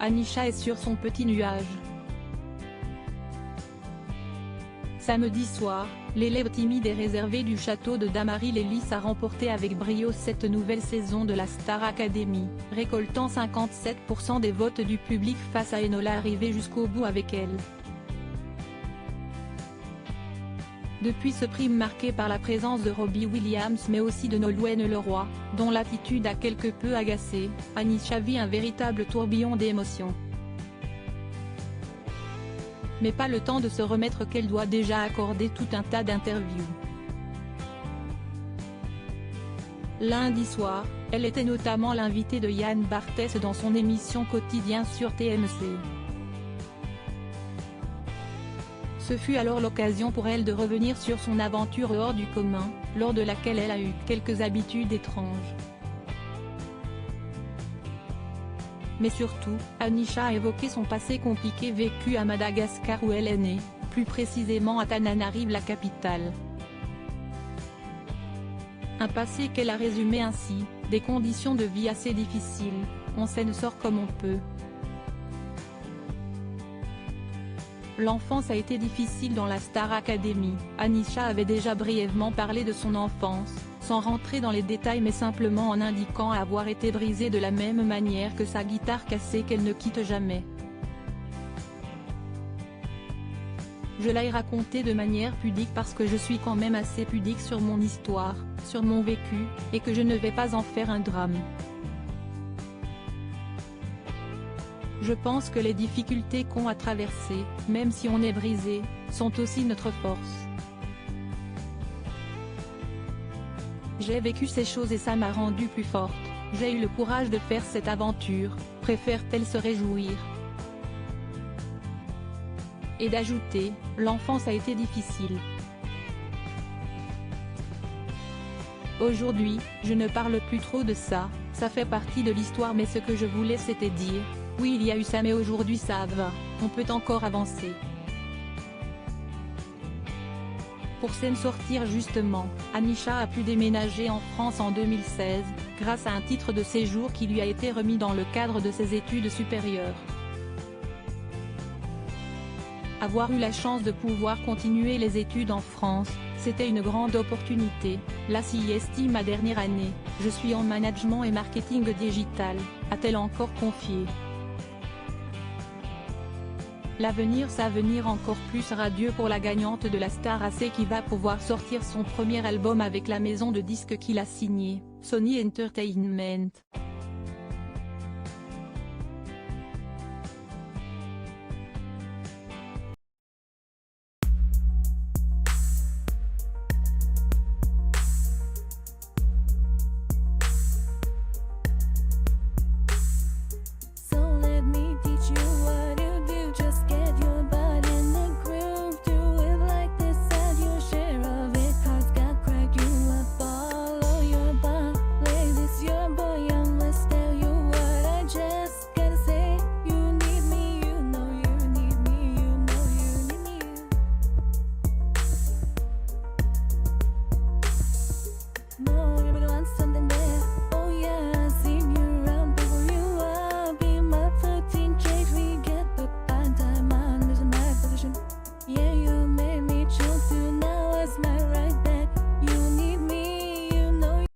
Anisha est sur son petit nuage. Samedi soir, l'élève timide et réservée du château de Damary-les-Lys a remporté avec brio cette nouvelle saison de la Star Academy, récoltant 57% des votes du public face à Enola arrivée jusqu'au bout avec elle. Depuis ce prix marqué par la présence de Robbie Williams mais aussi de Nolwenn Leroy, dont l'attitude a quelque peu agacé, Anisha vit un véritable tourbillon d'émotions. Mais pas le temps de se remettre qu'elle doit déjà accorder tout un tas d'interviews. Lundi soir, elle était notamment l'invitée de Yann Barthès dans son émission quotidien sur TMC. Ce fut alors l'occasion pour elle de revenir sur son aventure hors du commun, lors de laquelle elle a eu quelques habitudes étranges. Mais surtout, Anisha a évoqué son passé compliqué vécu à Madagascar où elle est née, plus précisément à Tananarive la capitale. Un passé qu'elle a résumé ainsi, des conditions de vie assez difficiles, on s'en sort comme on peut. L'enfance a été difficile dans la Star Academy. Anisha avait déjà brièvement parlé de son enfance, sans rentrer dans les détails mais simplement en indiquant avoir été brisée de la même manière que sa guitare cassée qu'elle ne quitte jamais. Je l'ai raconté de manière pudique parce que je suis quand même assez pudique sur mon histoire, sur mon vécu, et que je ne vais pas en faire un drame. Je pense que les difficultés qu'on a traversées, même si on est brisé, sont aussi notre force. J'ai vécu ces choses et ça m'a rendue plus forte, j'ai eu le courage de faire cette aventure, préfère-t-elle se réjouir. Et d'ajouter, l'enfance a été difficile. Aujourd'hui, je ne parle plus trop de ça, ça fait partie de l'histoire mais ce que je voulais c'était dire, oui il y a eu ça mais aujourd'hui ça va, on peut encore avancer. Pour s'en sortir justement, Anisha a pu déménager en France en 2016, grâce à un titre de séjour qui lui a été remis dans le cadre de ses études supérieures. Avoir eu la chance de pouvoir continuer les études en France, c'était une grande opportunité, là s'y estime ma dernière année, je suis en management et marketing digital, a-t-elle encore confié. L'avenir s'avenir encore plus radieux pour la gagnante de la Star AC qui va pouvoir sortir son premier album avec la maison de disques qu'il a signé, Sony Entertainment.